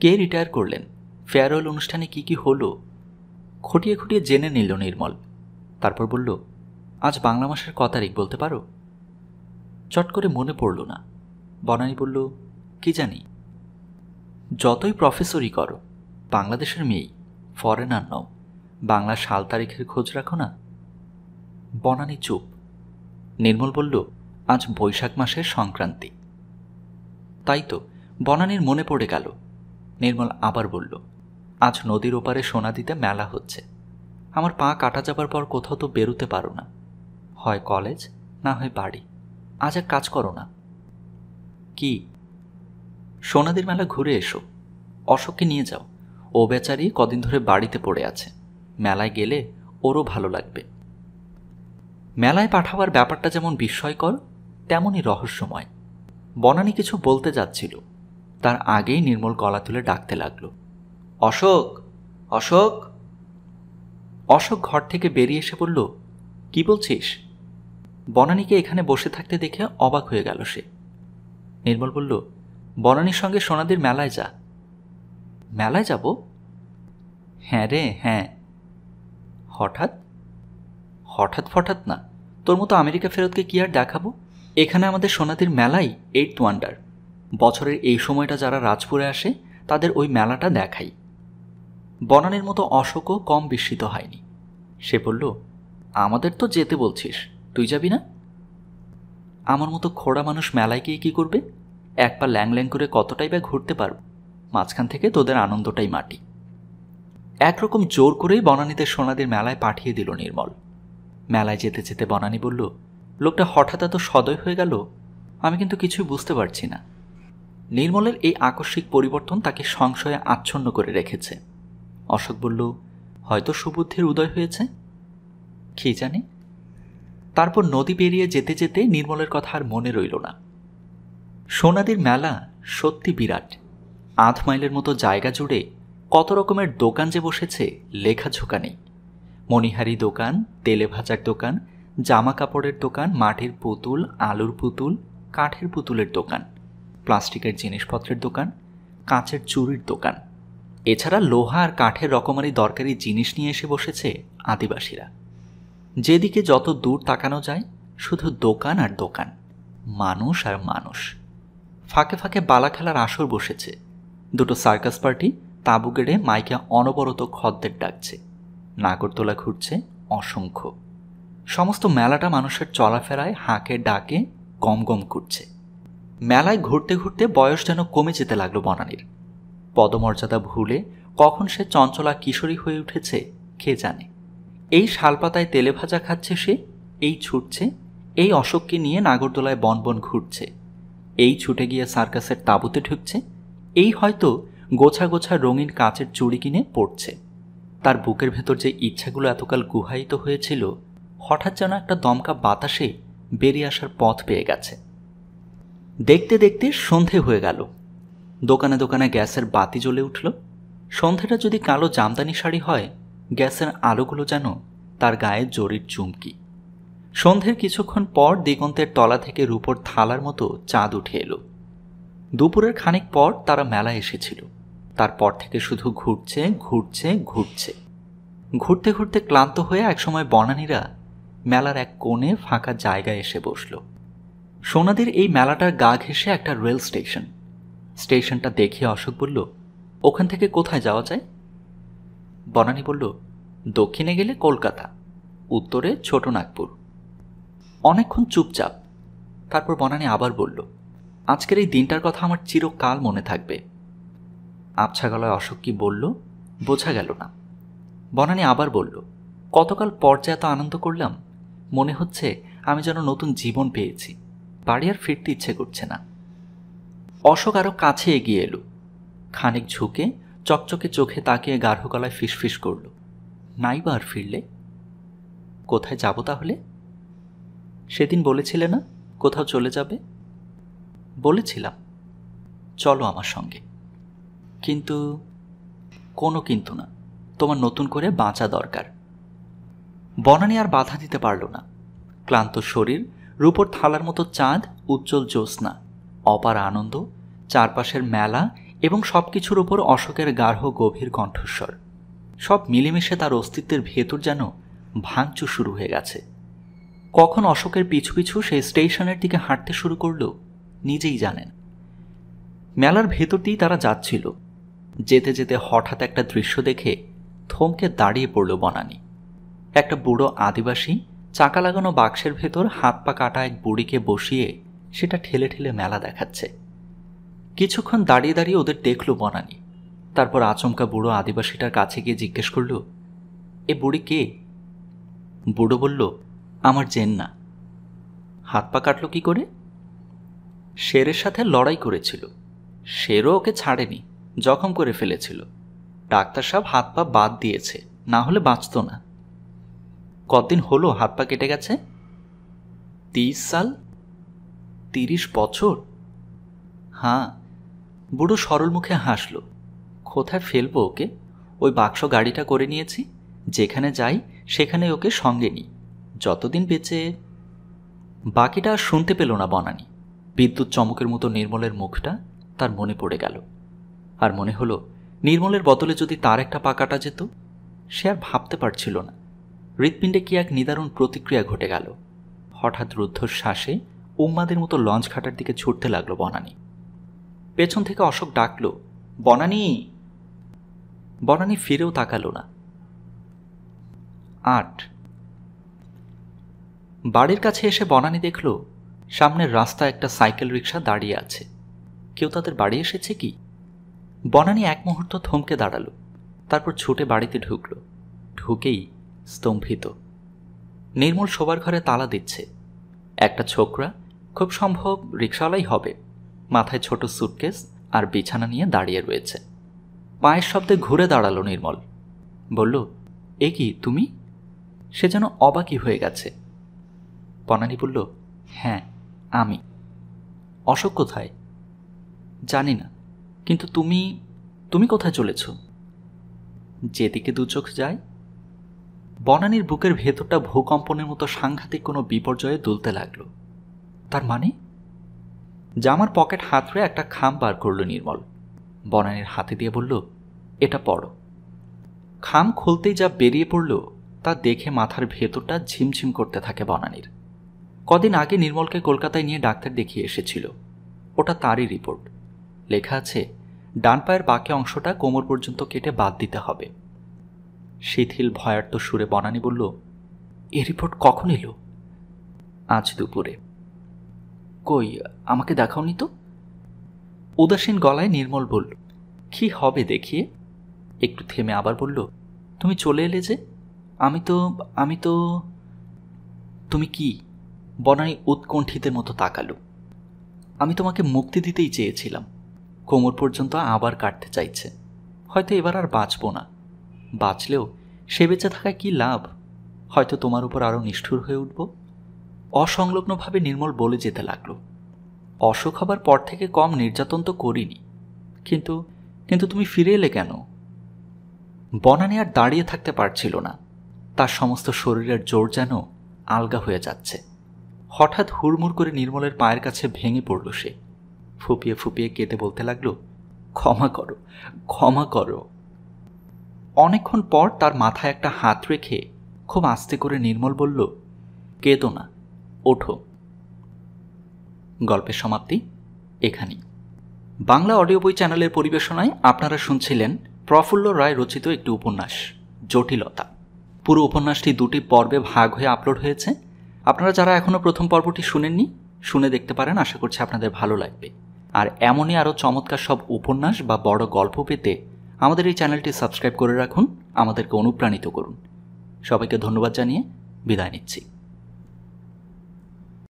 কে রিটায়ার করলেন? ফেয়ারওয়েল অনুষ্ঠানে কি কি হলো? খুঁটিয়ে খুঁটিয়ে জেনে নিল নির্মল। তারপর বলল, আজ বাংলা মাসের ক তারিখ বলতে পারো? চট করে মনে পড়ল না। বনানী বলল, কি জানি। যতই প্রফেসরই করো, বাংলাদেশের মেয়েই, ফরেনার নও, বাংলা সাল তারিখের খোঁজ রাখো না? বনানী চুপ। নির্মল বলল, আজ বৈশাখ মাসের সংক্রান্তি। তাই তো, বনানীর মনে পড়ে গেল। নির্মল আবার বলল, আজ নদীর ওপারে সোনাদিতে মেলা হচ্ছে। আমার পা কাটা যাবার পর কোথাও তো বেরোতে পারো না, হয় কলেজ না হয় বাড়ি। আজ এক কাজ করো না। কি? সোনাদির মেলা ঘুরে এসো, অশোককে নিয়ে যাও। ও বেচারি কদিন ধরে বাড়িতে পড়ে আছে, মেলায় গেলে ওরও ভালো লাগবে। মেলায় পাঠাবার ব্যাপারটা যেমন বিস্ময়কর, তেমনই রহস্যময়। বনানী কিছু বলতে যাচ্ছিল, তার আগেই নির্মল গলা তুলে ডাকতে লাগলো, অশোক, অশোক। অশোক ঘর থেকে বেরিয়ে এসে বলল, কি বলছিস? বনানীকে এখানে বসে থাকতে দেখে অবাক হয়ে গেল সে। নির্মল বলল, বনানীর সঙ্গে সোনাদির মেলায় যা। মেলায় যাব? হ্যাঁ রে হ্যাঁ। হঠাৎ? হঠাৎ ফঠাৎ না, তোর মতো আমেরিকা ফেরতকে কি আর দেখাবো? এখানে আমাদের সোনাদির মেলাই 8th ওয়ান্ডার। বছরের এই সময়টা যারা রাজপুরে আসে তাদের ওই মেলাটা দেখাই। বনানীর মতো অশোকও কম বিস্মিত হয়নি। সে বলল, আমাদের তো যেতে বলছিস, তুই যাবি না? আমার মতো খোড়া মানুষ মেলায় গিয়ে কী করবে? এক পা ল্যাং ল্যাং করে কতটাই বা ঘুরতে পারব, মাঝখান থেকে তোদের আনন্দটাই মাটি। একরকম জোর করেই বনানীতে সোনাদির মেলায় পাঠিয়ে দিল নির্মল। মেলায় যেতে যেতে বনানী বলল, লোকটা হঠাৎ এত সদয় হয়ে গেল, আমি কিন্তু কিছুই বুঝতে পারছি না। নির্মলের এই আকস্মিক পরিবর্তন তাকে সংশয়ে আচ্ছন্ন করে রেখেছে। অশোক বলল, হয়তো সুবুদ্ধির উদয় হয়েছে, কি জানি। তারপর নদী পেরিয়ে যেতে যেতে নির্মলের কথা আর মনে রইল না। সোনাদির মেলা সত্যি বিরাট। 8 মাইলের মতো জায়গা জুড়ে কত রকমের দোকান যে বসেছে লেখাঝোকা নেই। মণিহারি দোকান, তেলে ভাজার দোকান, জামা কাপড়ের দোকান, মাটির পুতুল, আলুর পুতুল, কাঠের পুতুলের দোকান, প্লাস্টিকের জিনিসপত্রের দোকান, কাঁচের চুড়ির দোকান। এছাড়া লোহা আর কাঠের রকমারি দরকারি জিনিস নিয়ে এসে বসেছে আদিবাসীরা। যেদিকে যত দূর তাকানো যায় শুধু দোকান আর দোকান, মানুষ আর মানুষ। ফাঁকে ফাঁকে বালা খেলার আসর বসেছে। দুটো সার্কাস পার্টি তাঁবু গেড়ে মাইকে অনবরত খদ্দের ডাকছে। নাগরদোলা ঘুরছে অসংখ্য। সমস্ত মেলাটা মানুষের চলাফেরায় হাঁকে ডাকে গম গম করছে। মেলায় ঘুরতে ঘুরতে বয়স যেন কমে যেতে লাগলো বনানীর। পদমর্যাদা ভুলে কখন সে চঞ্চলা কিশোরী হয়ে উঠেছে কে জানে। এই শালপাতায় তেলে ভাজা খাচ্ছে সে, এই ছুটছে, এই অশোককে নিয়ে নাগরদোলায় বন বন ঘুরছে, এই ছুটে গিয়ে সার্কাসের তাঁবুতে ঢুকছে, এই হয়তো গোছা গোছা রঙিন কাচের চুড়ি কিনে পড়ছে। তার বুকের ভেতর যে ইচ্ছাগুলো এতকাল গুহায়িত হয়েছিল হঠাৎ যেন একটা দমকা বাতাসে বেরিয়ে আসার পথ পেয়ে গেছে। দেখতে দেখতে সন্ধে হয়ে গেল। দোকানে দোকানে গ্যাসের বাতি জ্বলে উঠল। সন্ধেটা যদি কালো জামদানি শাড়ি হয়, গ্যাসের আলোগুলো যেন তার গায়ে জরির চুমকি। সন্ধ্যের কিছুক্ষণ পর দিগন্তের তলা থেকে রূপোর থালার মতো চাঁদ উঠে এলো। দুপুরের খানিক পর তারা মেলায় এসেছিল। তারপর থেকে শুধু ঘুরছে ঘুরছে ঘুরছে। ঘুরতে ঘুরতে ক্লান্ত হয়ে একসময় বনানীরা মেলার এক কোণে ফাঁকা জায়গায় এসে বসল। সোনাদির এই মেলাটার গা ঘেঁষে একটা রেল স্টেশন। স্টেশনটা দেখে অশোক বলল, ওখান থেকে কোথায় যাওয়া যায়? বনানী বলল, দক্ষিণে গেলে কলকাতা, উত্তরে ছোট নাগপুর। অনেকক্ষণ চুপচাপ। তারপর বনানী আবার বলল, আজকের এই দিনটার কথা আমার চিরকাল মনে থাকবে। আবছা গলায় অশোক কি বলল বোঝা গেল না। বনানী আবার বলল, কতকাল পর যে এত আনন্দ করলাম, মনে হচ্ছে আমি যেন নতুন জীবন পেয়েছি। বাড়ি আর ফিরতে ইচ্ছে করছে না। অশোক আরও কাছে এগিয়ে এলো। খানিক ঝুঁকে চকচকে চোখে তাকিয়ে গাঢ় গলায় ফিসফিস করল, নাই বা আর ফিরলে? কোথায় যাব তাহলে? সেদিন বলেছিলে না কোথাও চলে যাবে? বলেছিলাম, চলো আমার সঙ্গে। কিন্তু কোনো কিন্তু না, তোমার নতুন করে বাঁচা দরকার। বনানী আর বাধা দিতে পারল না। ক্লান্ত শরীর, রূপোর থালার মতো চাঁদ, উজ্জ্বল জ্যোৎস্না, অপার আনন্দ, চারপাশের মেলা এবং সব কিছুর উপর অশোকের গাঢ় গভীর কণ্ঠস্বর, সব মিলেমিশে তার অস্তিত্বের ভেতর যেন ভাঙচুর শুরু হয়ে গেছে। কখন অশোকের পিছু পিছু সেই স্টেশনের দিকে হাঁটতে শুরু করল নিজেই জানেন। মেলার ভেতর দিয়েই তারা যাচ্ছিল। যেতে যেতে হঠাৎ একটা দৃশ্য দেখে থমকে দাঁড়িয়ে পড়ল বনানী। একটা বুড়ো আদিবাসী চাকা লাগানো বাক্সের ভেতর হাত পা কাটা এক বুড়িকে বসিয়ে সেটা ঠেলে ঠেলে মেলা দেখাচ্ছে। কিছুক্ষণ দাঁড়িয়ে দাঁড়িয়ে ওদের দেখল বনানী। তারপর আচমকা বুড়ো আদিবাসীটার কাছে গিয়ে জিজ্ঞেস করল, এ বুড়ি কে? বুড়ো বলল, আমার জেন্না। হাত পা কাটল কি করে? শেরের সাথে লড়াই করেছিল। শেরও ওকে ছাড়েনি, জখম করে ফেলেছিল। ডাক্তার সাহেব হাত পা বাদ দিয়েছে, না হলে বাঁচত না। কতদিন হলো হাত পা কেটে গেছে? 30 সাল। 30 বছর? হ্যাঁ। বুড়ো সরল মুখে হাসল। কোথায় ফেলবো ওকে? ওই বাক্স গাড়িটা করে নিয়েছি, যেখানে যাই সেখানে ওকে সঙ্গে নিই, যতদিন বেঁচে। বাকিটা আর শুনতে পেল না বনানী। বিদ্যুৎ চমকের মতো নির্মলের মুখটা তার মনে পড়ে গেল। আর মনে হলো নির্মলের বদলে যদি তার একটা পা কাটা যেত। সে আর ভাবতে পারছিল না। হৃৎপিণ্ডে কি এক নিদারুণ প্রতিক্রিয়া ঘটে গেল। হঠাৎ রুদ্ধশ্বাসে উন্মাদের মতো লঞ্চ ঘাটার দিকে ছুটতে লাগলো বনানী। পেছন থেকে অশোক ডাকল, বনানী। বনানী ফিরেও তাকালো না। 8 বাড়ির কাছে এসে বনানী দেখল সামনের রাস্তায় একটা সাইকেল রিক্সা দাঁড়িয়ে আছে। কেউ তাদের বাড়ি এসেছে কি? বনানী এক মুহূর্ত থমকে দাঁড়ালো, তারপর ছুটে বাড়িতে ঢুকল। ঢুকেই স্তম্ভিত। নির্মল শোবার ঘরে তালা দিচ্ছে। একটা ছোকরা, খুব সম্ভব রিক্সাওয়ালাই হবে, মাথায় ছোট সুটকেস আর বিছানা নিয়ে দাঁড়িয়ে রয়েছে। পায়ের শব্দে ঘুরে দাঁড়ালো নির্মল। বলল, এ কি তুমি? সে যেন অবাকই হয়ে গেছে। বনানী বলল, হ্যাঁ আমি। অশোক কোথায়? জানি না, কিন্তু তুমি তুমি কোথায় চলেছ? যেদিকে দু চোখ যায়। বনানীর বুকের ভেতরটা ভূকম্পনের মতো সাংঘাতিক কোনো বিপর্যয়ে দুলতে লাগলো। তার মানে? জামার পকেট হাতড়ে একটা খাম বার করল নির্মল। বনানীর হাতে দিয়ে বলল, এটা পড়ো। খাম খুলতেই যা বেরিয়ে পড়ল তা দেখে মাথার ভেতরটা ঝিমঝিম করতে থাকে বনানীর। কদিন আগে নির্মলকে কলকাতায় নিয়ে ডাক্তার দেখিয়ে এসেছিল। ওটা তারই রিপোর্ট। লেখা আছে ডান পায়ের বাকি অংশটা কোমর পর্যন্ত কেটে বাদ দিতে হবে। শিথিল ভয়ার্ত সুরে বনানী বলল, এ রিপোর্ট কখন এলো? আজ দুপুরে। কই, আমাকে দেখাওনি তো? উদাসীন গলায় নির্মল বলল, কি হবে দেখিয়ে। একটু থেমে আবার বলল, তুমি চলে এলে যে? আমি তো। তুমি কি? বনানী উৎকণ্ঠিতের মতো তাকালো। আমি তোমাকে মুক্তি দিতেই চেয়েছিলাম। কোমর পর্যন্ত আবার কাটতে চাইছে। হয়তো এবার আর বাঁচব না। বাঁচলেও সে বেঁচে থাকায় কি লাভ? হয়তো তোমার উপর আরও নিষ্ঠুর হয়ে উঠব। অসংলগ্নভাবে নির্মল বলে যেতে লাগলো, অসুখ হবার পর থেকে কম নির্যাতন তো করিনি, কিন্তু তুমি ফিরে এলে কেন? বনানী আর দাঁড়িয়ে থাকতে পারছিল না। তার সমস্ত শরীরের জোর যেন আলগা হয়ে যাচ্ছে। হঠাৎ হুড়মুড় করে নির্মলের পায়ের কাছে ভেঙে পড়ল সে। ফুপিয়ে ফুপিয়ে কেঁদে বলতে লাগলো, ক্ষমা করো, ক্ষমা করো। অনেকক্ষণ পর তার মাথায় একটা হাত রেখে খুব আস্তে করে নির্মল বলল, কেঁদো না, ওঠো। গল্পের সমাপ্তি এখানেই। বাংলা অডিও বই চ্যানেলের পরিবেশনায় আপনারা শুনছিলেন প্রফুল্ল রায় রচিত একটি উপন্যাস, জটিলতা। পুরো উপন্যাসটি 2টি পর্বে ভাগ হয়ে আপলোড হয়েছে। আপনারা যারা এখনও প্রথম পর্বটি শুনেননি, শুনে দেখতে পারেন। আশা করছি আপনাদের ভালো লাগবে। আর এমনই আরও চমৎকার সব উপন্যাস বা বড় গল্প পেতে আমাদের এই চ্যানেলটি সাবস্ক্রাইব করে রাখুন, আমাদেরকে অনুপ্রাণিত করুন। সবাইকে ধন্যবাদ জানিয়ে বিদায় নিচ্ছি।